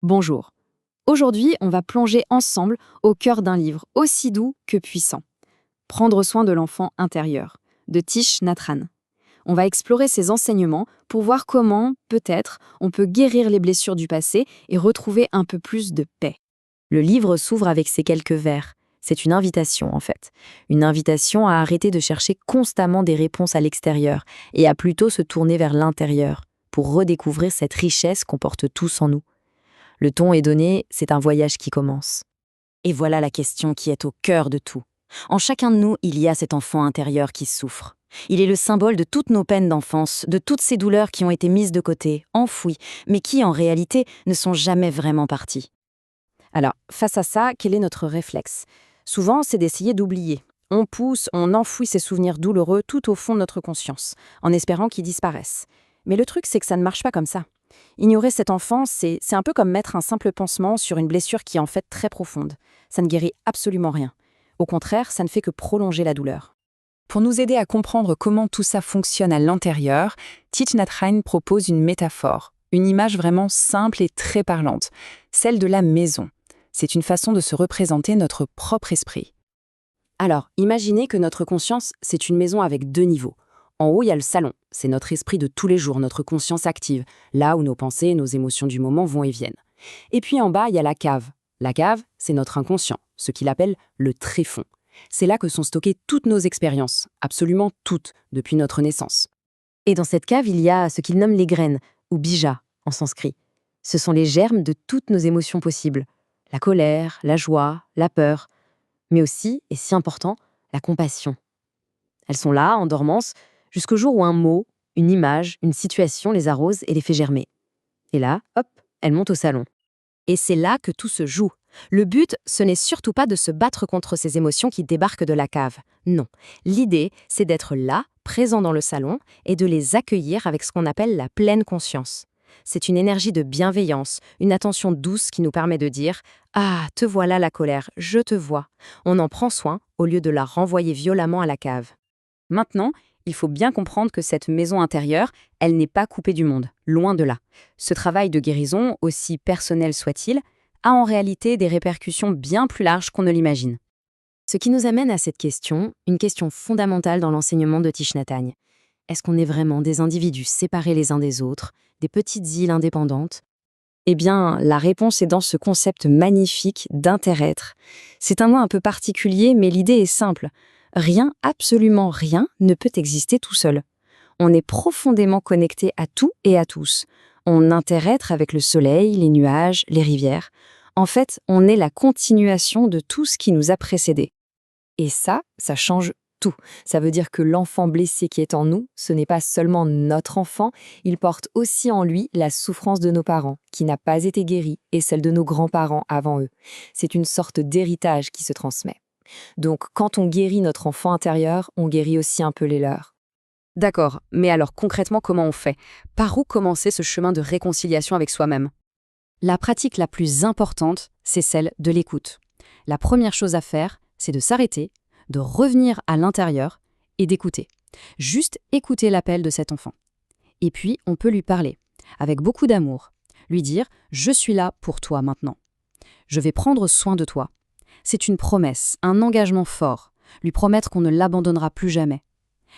Bonjour. Aujourd'hui, on va plonger ensemble au cœur d'un livre aussi doux que puissant. Prendre soin de l'enfant intérieur, de Thich Nhat Hanh. On va explorer ses enseignements pour voir comment, peut-être, on peut guérir les blessures du passé et retrouver un peu plus de paix. Le livre s'ouvre avec ces quelques vers. C'est une invitation, en fait. Une invitation à arrêter de chercher constamment des réponses à l'extérieur et à plutôt se tourner vers l'intérieur pour redécouvrir cette richesse qu'on porte tous en nous. Le ton est donné, c'est un voyage qui commence. Et voilà la question qui est au cœur de tout. En chacun de nous, il y a cet enfant intérieur qui souffre. Il est le symbole de toutes nos peines d'enfance, de toutes ces douleurs qui ont été mises de côté, enfouies, mais qui, en réalité, ne sont jamais vraiment parties. Alors, face à ça, quel est notre réflexe? Souvent, c'est d'essayer d'oublier. On pousse, on enfouit ces souvenirs douloureux tout au fond de notre conscience, en espérant qu'ils disparaissent. Mais le truc, c'est que ça ne marche pas comme ça. Ignorer cet enfant, c'est un peu comme mettre un simple pansement sur une blessure qui est en fait très profonde. Ça ne guérit absolument rien. Au contraire, ça ne fait que prolonger la douleur. Pour nous aider à comprendre comment tout ça fonctionne à l'intérieur, Thich Nhat Hanh propose une métaphore, une image vraiment simple et très parlante, celle de la maison. C'est une façon de se représenter notre propre esprit. Alors, imaginez que notre conscience, c'est une maison avec deux niveaux. En haut, il y a le salon. C'est notre esprit de tous les jours, notre conscience active, là où nos pensées et nos émotions du moment vont et viennent. Et puis en bas, il y a la cave. La cave, c'est notre inconscient, ce qu'il appelle le tréfonds. C'est là que sont stockées toutes nos expériences, absolument toutes, depuis notre naissance. Et dans cette cave, il y a ce qu'il nomme les graines, ou bija en sanskrit. Ce sont les germes de toutes nos émotions possibles. La colère, la joie, la peur, mais aussi, et si important, la compassion. Elles sont là, en dormance, jusqu'au jour où un mot, une image, une situation les arrose et les fait germer. Et là, hop, elles montent au salon. Et c'est là que tout se joue. Le but, ce n'est surtout pas de se battre contre ces émotions qui débarquent de la cave. Non. L'idée, c'est d'être là, présent dans le salon, et de les accueillir avec ce qu'on appelle la pleine conscience. C'est une énergie de bienveillance, une attention douce qui nous permet de dire « Ah, te voilà la colère, je te vois ». On en prend soin au lieu de la renvoyer violemment à la cave. Maintenant, il faut bien comprendre que cette maison intérieure, elle n'est pas coupée du monde, loin de là. Ce travail de guérison, aussi personnel soit-il, a en réalité des répercussions bien plus larges qu'on ne l'imagine. Ce qui nous amène à cette question, une question fondamentale dans l'enseignement de Thich Nhat Hanh. Est-ce qu'on est vraiment des individus séparés les uns des autres, des petites îles indépendantes? Eh bien, la réponse est dans ce concept magnifique d'inter-être. C'est un mot un peu particulier, mais l'idée est simple. Rien, absolument rien, ne peut exister tout seul. On est profondément connecté à tout et à tous. On interêtre avec le soleil, les nuages, les rivières. En fait, on est la continuation de tout ce qui nous a précédés. Et ça change tout. Ça veut dire que l'enfant blessé qui est en nous, ce n'est pas seulement notre enfant, il porte aussi en lui la souffrance de nos parents, qui n'a pas été guérie, et celle de nos grands-parents avant eux. C'est une sorte d'héritage qui se transmet. Donc, quand on guérit notre enfant intérieur, on guérit aussi un peu les leurs. D'accord, mais alors concrètement, comment on fait? Par où commencer ce chemin de réconciliation avec soi-même? La pratique la plus importante, c'est celle de l'écoute. La première chose à faire, c'est de s'arrêter, de revenir à l'intérieur et d'écouter. Juste écouter l'appel de cet enfant. Et puis, on peut lui parler, avec beaucoup d'amour. Lui dire « Je suis là pour toi maintenant. Je vais prendre soin de toi. » C'est une promesse, un engagement fort, lui promettre qu'on ne l'abandonnera plus jamais.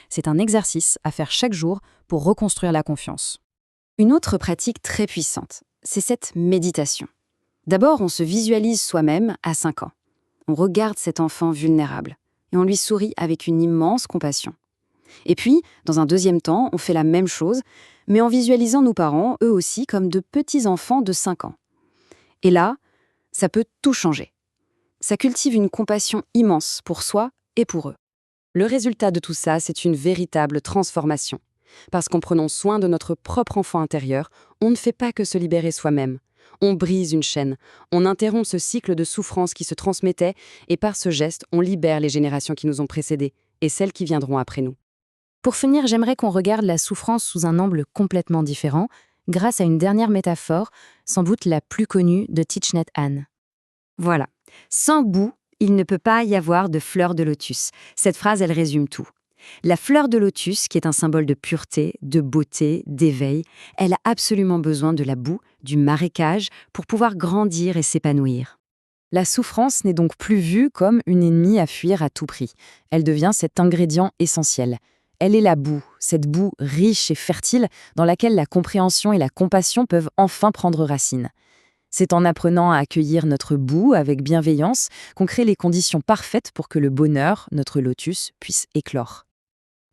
C'est un exercice à faire chaque jour pour reconstruire la confiance. Une autre pratique très puissante, c'est cette méditation. D'abord, on se visualise soi-même à 5 ans. On regarde cet enfant vulnérable et on lui sourit avec une immense compassion. Et puis, dans un deuxième temps, on fait la même chose, mais en visualisant nos parents, eux aussi, comme de petits enfants de 5 ans. Et là, ça peut tout changer. Ça cultive une compassion immense pour soi et pour eux. Le résultat de tout ça, c'est une véritable transformation. Parce qu'en prenant soin de notre propre enfant intérieur, on ne fait pas que se libérer soi-même. On brise une chaîne, on interrompt ce cycle de souffrance qui se transmettait et par ce geste, on libère les générations qui nous ont précédés et celles qui viendront après nous. Pour finir, j'aimerais qu'on regarde la souffrance sous un angle complètement différent, grâce à une dernière métaphore, sans doute la plus connue de Thich Nhat Hanh. Voilà. Sans boue, il ne peut pas y avoir de fleur de lotus. Cette phrase, elle résume tout. La fleur de lotus, qui est un symbole de pureté, de beauté, d'éveil, elle a absolument besoin de la boue du marécage, pour pouvoir grandir et s'épanouir. La souffrance n'est donc plus vue comme une ennemie à fuir à tout prix. Elle devient cet ingrédient essentiel. Elle est la boue, cette boue riche et fertile dans laquelle la compréhension et la compassion peuvent enfin prendre racine. C'est en apprenant à accueillir notre boue avec bienveillance qu'on crée les conditions parfaites pour que le bonheur, notre lotus, puisse éclore.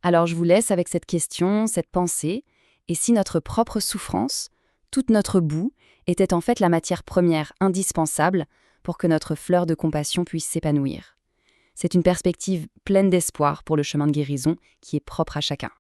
Alors je vous laisse avec cette question, cette pensée. Et si notre propre souffrance, toute notre boue, était en fait la matière première indispensable pour que notre fleur de compassion puisse s'épanouir? C'est une perspective pleine d'espoir pour le chemin de guérison qui est propre à chacun.